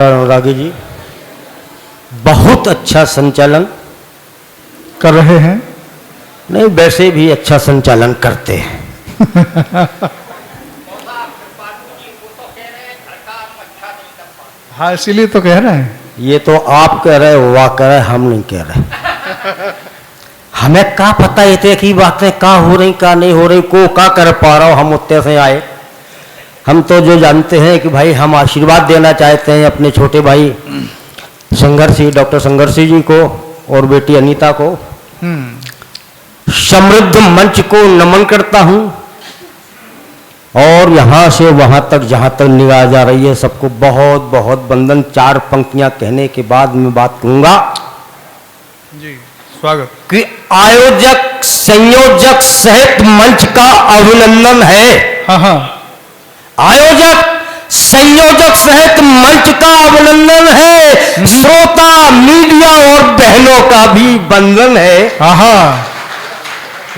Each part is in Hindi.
रागी जी बहुत अच्छा संचालन कर रहे हैं। नहीं, वैसे भी अच्छा संचालन करते हैं। हाँ, इसीलिए तो कह रहे हैं। ये तो आप कह रहे हो, वाह कह रहे, हम नहीं कह रहे। हमें क्या पता ये की बातें का हो रही का नहीं हो रही, को का कर पा रहा हो, हम उत्ते से आए। हम तो जो जानते हैं कि भाई हम आशीर्वाद देना चाहते हैं अपने छोटे भाई संघर्षी डॉक्टर संघर्षी जी को और बेटी अनीता को। समृद्ध मंच को नमन करता हूं और यहां से वहां तक जहां तक निगाह जा रही है सबको बहुत बहुत वंदन। 4 पंक्तियां कहने के बाद मैं बात कहूंगा जी। स्वागत कि आयोजक संयोजक सहित मंच का अभिनंदन है। हाँ हाँ, आयोजक संयोजक सहित मंच का अभिनंदन है। श्रोता मीडिया और बहनों का भी वंदन है। हाँ हाँ।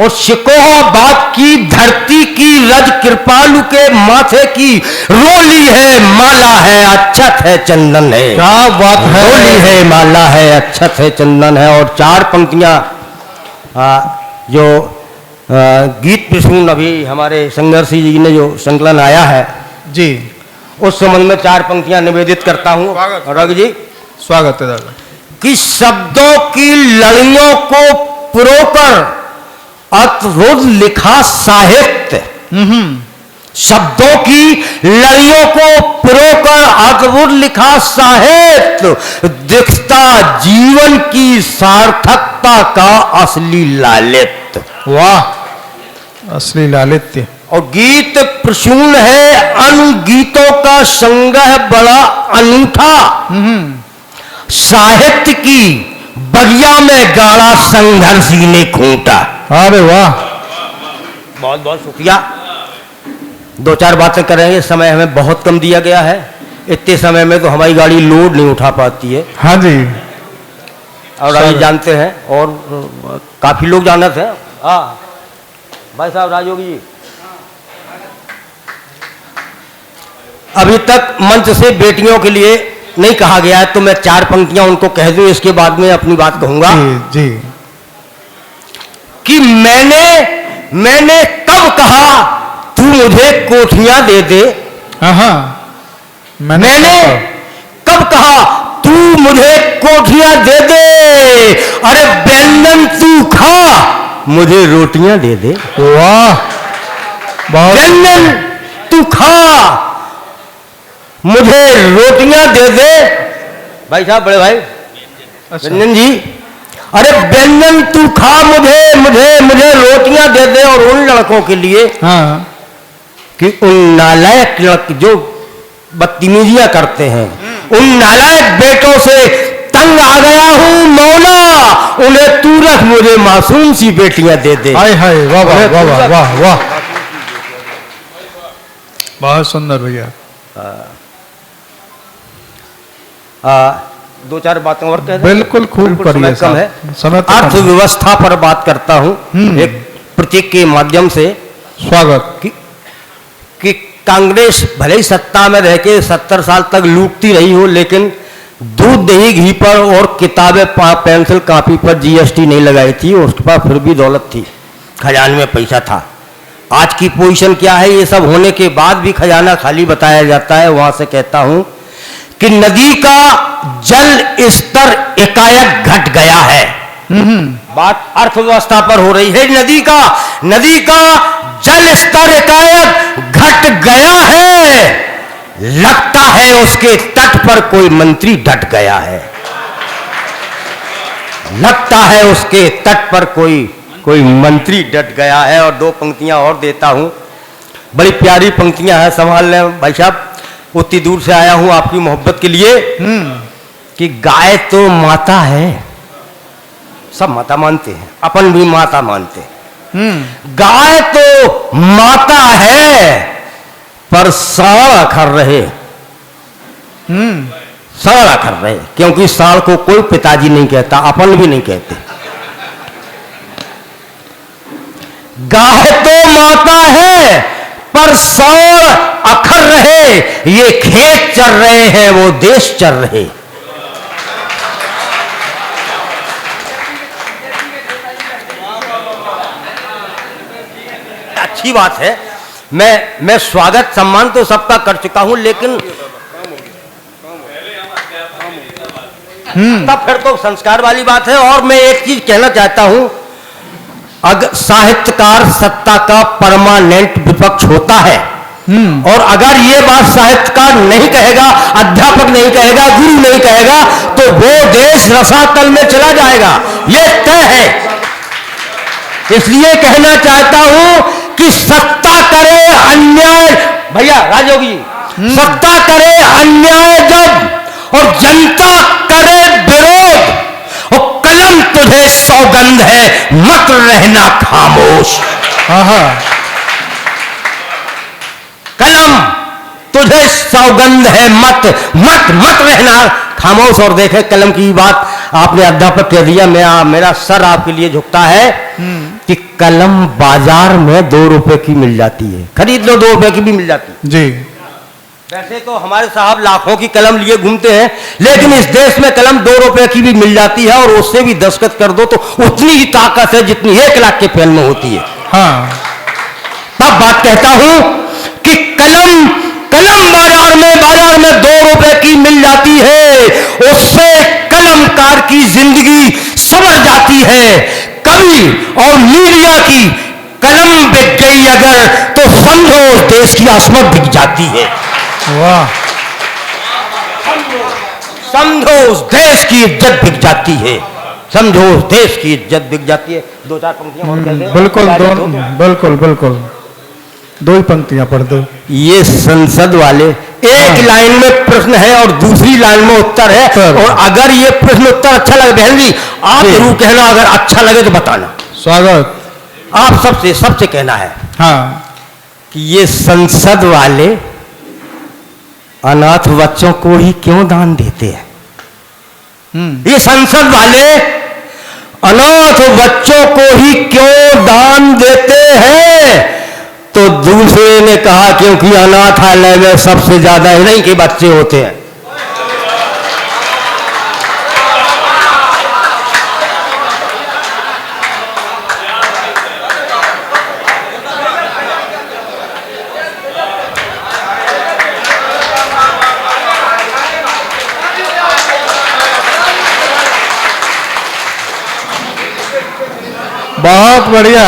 और शिकोहाबाद की धरती की रज कृपालु के माथे की रोली है, माला है, अक्षत है, चंदन है। क्या बात है। रोली है, माला है, अक्षत है, चंदन है। और 4 पंक्तियां जो गीत प्रसून अभी हमारे संघर्षी जी ने जो संकलन आया है जी, उस संबंध में 4 पंक्तियां निवेदित करता हूं। रघु जी स्वागत है दादा। कि शब्दों की लड़ियों को पुरोकर अतरुद्ध लिखा साहित्य। शब्दों की लड़ियों को पुरोकर अद्भुत लिखा साहित्य दिखता जीवन की सार्थकता का असली लालित्य। वाह, असली लालित्य। और गीत प्रसून है अनुगीतों का संग्रह बड़ा अनूठा। साहित्य की बगिया में गाड़ा संघर्षी ने खूंटा। अरे वाह, बहुत बहुत शुक्रिया। 2-4 बातें करेंगे, समय हमें बहुत कम दिया गया है। इतने समय में तो हमारी गाड़ी लोड नहीं उठा पाती है। हाँ जी। और आप जानते हैं और काफी लोग जानते हैं। हाँ भाई साहब राजयोगी जी, अभी तक मंच से बेटियों के लिए नहीं कहा गया है, तो मैं 4 पंक्तियां उनको कह दूं, इसके बाद में अपनी बात कहूंगा। जी। कि मैंने कब कहा तू मुझे कोठियां दे दे। हाँ, मैंने कब कहा तू मुझे कोठियां दे दे। अरे व्यंजन तू खा मुझे रोटियां दे दे। वाह, व्यंजन तू खा मुझे रोटियां दे दे। भाई साहब, बड़े भाई व्यंजन जी, अरे व्यंजन तू खा मुझे मुझे मुझे रोटियां दे दे। और उन लड़कों के लिए हाँ, कि उन नालायक लड़के जो बदतमीजियां करते हैं, उन नालायक बेटों से तंग आ गया हूं मौला, उन्हें तू रख मुझे मासूम सी बेटियां दे दे। हाय हाय, वाह वाह वाह वाह वाह वाह, बहुत सुंदर भैया। 2-4 बातें और कह दें। बिल्कुल, खूब करिए। कम है। अर्थव्यवस्था पर बात करता हूं एक प्रतीक के माध्यम से। स्वागत। कि कांग्रेस भले ही सत्ता में रह के 70 साल तक लूटती रही हो, लेकिन दूध दही घी पर और किताबें पेंसिल कॉपी पर जीएसटी नहीं लगाई थी। उसके पास फिर भी दौलत थी, खजाने में पैसा था। आज की पोजीशन क्या है, ये सब होने के बाद भी खजाना खाली बताया जाता है। वहां से कहता हूं कि नदी का जल स्तर एकाएक घट गया है। बात अर्थव्यवस्था पर हो रही है। नदी का जल स्तर एकाएक घट गया है। लगता है उसके तट पर कोई मंत्री डट गया है। लगता है उसके तट पर कोई मंत्री डट गया है। और 2 पंक्तियां और देता हूं, बड़ी प्यारी पंक्तियां हैं, संभाल लें भाई साहब। उतनी दूर से आया हूं आपकी मोहब्बत के लिए। कि गाय तो माता है, सब माता मानते हैं, अपन भी माता मानते हैं। गाय तो माता है पर साड़ा कर रहे, साड़ा कर रहे, क्योंकि साड़ को कोई पिताजी नहीं कहता, अपन भी नहीं कहते। गाय तो माता है पर 100 अखर रहे, ये खेत चर रहे हैं, वो देश चर रहे। अच्छी बात है, मैं स्वागत सम्मान तो सबका कर चुका हूं, लेकिन तब फिर तो संस्कार वाली बात है। और मैं एक चीज कहना चाहता हूं, अगर साहित्यकार सत्ता का परमानेंट विपक्ष होता है, और अगर ये बात साहित्यकार नहीं कहेगा, अध्यापक नहीं कहेगा, गुरु नहीं कहेगा, तो वो देश रसातल में चला जाएगा, ये तय है। इसलिए कहना चाहता हूं कि सत्ता करे अन्याय, भैया राजयोगी जी, सत्ता करे अन्याय जब और जनता करे विरोध, और कलम तुझे सौगंध है, मत रहना खामोश। कलम तुझे सौगंध है, मत मत मत रहना खामोश। और देखे कलम की बात आपने अध्यापक कह दिया, मेरा सर आपके लिए झुकता है कि कलम बाजार में 2 रुपए की मिल जाती है, खरीद लो 2 रुपए की भी मिल जाती है जी। वैसे तो हमारे साहब लाखों की कलम लिए घूमते हैं, लेकिन इस देश में कलम 2 रुपए की भी मिल जाती है, और उससे भी दस्तखत कर दो तो उतनी ही ताकत है जितनी 1 लाख के पेन में होती है। हाँ, तब बात कहता हूं कि कलम बाजार में 2 रुपए की मिल जाती है, उससे कलमकार की जिंदगी संवर जाती है। कवि और मीडिया की कलम बिक गई अगर, तो समझो देश की आसमत बिक जाती है। वाह, समझो उस देश की इज्जत बिक जाती है, समझो उस देश की इज्जत बिक जाती है। 2-4 पंक्तियां और कह दें। बिल्कुल बिल्कुल बिल्कुल 2 ही पंक्तियां पढ़ दो। ये संसद वाले एक लाइन में प्रश्न है और दूसरी लाइन में उत्तर है, और अगर ये प्रश्न उत्तर अच्छा लगे, बहन जी आप जरूर कहना, अगर अच्छा लगे तो बताना। स्वागत। आप सबसे कहना है हाँ, कि ये संसद वाले अनाथ बच्चों को ही क्यों दान देते हैं? ये संसद वाले अनाथ बच्चों को ही क्यों दान देते हैं? तो दूसरे ने कहा क्योंकि अनाथालय में सबसे ज्यादा इन्हीं के बच्चे होते हैं। बहुत बढ़िया।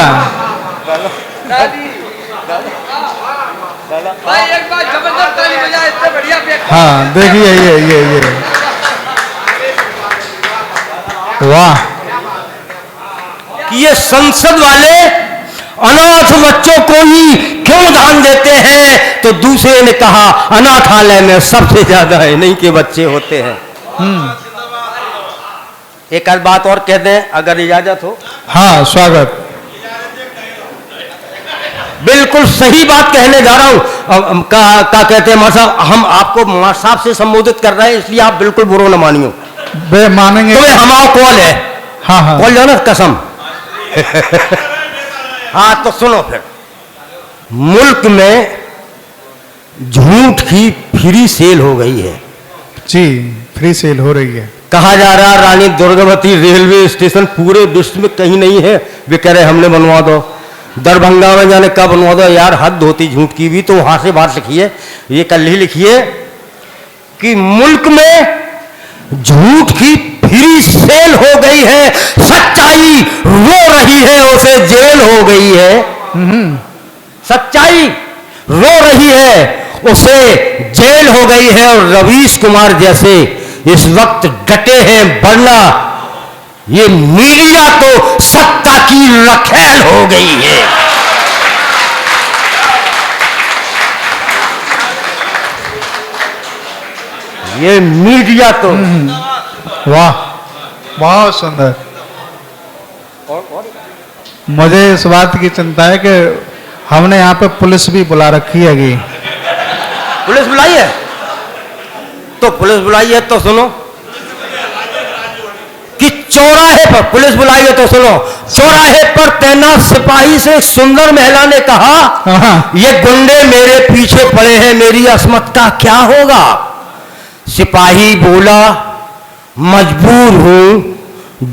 भाई एक बार जबरदस्त ताली बजाए, इससे बढ़िया हाँ, देखिए ये वाह, कि ये संसद वाले अनाथ बच्चों को ही क्यों दान देते हैं? तो दूसरे ने कहा अनाथालय में सबसे ज्यादा इन्हीं के बच्चे होते हैं। एक आध बात और कह दें अगर इजाजत हो। हाँ, स्वागत। बिल्कुल सही बात कहने जा रहा हूं। का कहते हैं मां साहब, हम आपको मां साहब से संबोधित कर रहे हैं, इसलिए आप बिल्कुल बुरा न मानियो। बे मानेंगे। तो हमारा कॉल है। हाँ, कॉल जाना कसम। हाँ तो सुनो फिर, मुल्क में झूठ की फ्री सेल हो गई है जी, फ्री सेल हो रही है। कहा जा रहा रानी दुर्गावती रेलवे स्टेशन पूरे विश्व में कहीं नहीं है, वे कह रहे हमने बनवा दो। दरभंगा में जाने कब बनवा दो यार, हद होती झूठ की भी। तो वहां से बात लिखिए, ये कल ही लिखिए कि मुल्क में झूठ की फ्री सेल हो गई है, सच्चाई रो रही है, उसे जेल हो गई है। सच्चाई रो रही है, उसे जेल हो गई है। और रवीश कुमार जैसे इस वक्त डटे हैं, वरना ये मीडिया तो सत्ता की रखेल हो गई है। ये मीडिया तो वाह, बहुत सुंदर। मुझे इस बात की चिंता है कि हमने यहाँ पे पुलिस भी बुला रखी है। पुलिस बुलाई है तो पुलिस बुलाई है तो सुनो कि चौराहे पर, पुलिस बुलाई है तो सुनो, चौराहे पर तैनात सिपाही से एक सुंदर महिला ने कहा, हाँ। ये गुंडे मेरे पीछे पड़े हैं, मेरी अस्मत का क्या होगा? सिपाही बोला, मजबूर हूं,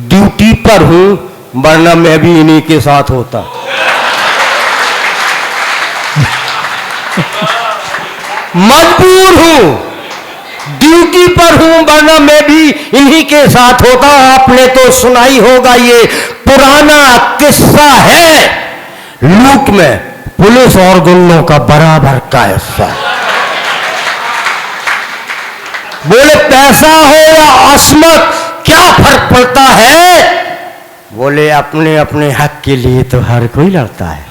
ड्यूटी पर हूं, वरना मैं भी इन्हीं के साथ होता। मजबूर हूं, ड्यूटी पर हूं, वरना मैं भी इन्हीं के साथ होता। आपने तो सुना ही होगा, ये पुराना किस्सा है, लूट में पुलिस और गुंडों का बराबर का हिस्सा। बोले पैसा हो या अस्मत क्या फर्क पड़ता है? बोले अपने अपने हक के लिए तो हर कोई लड़ता है।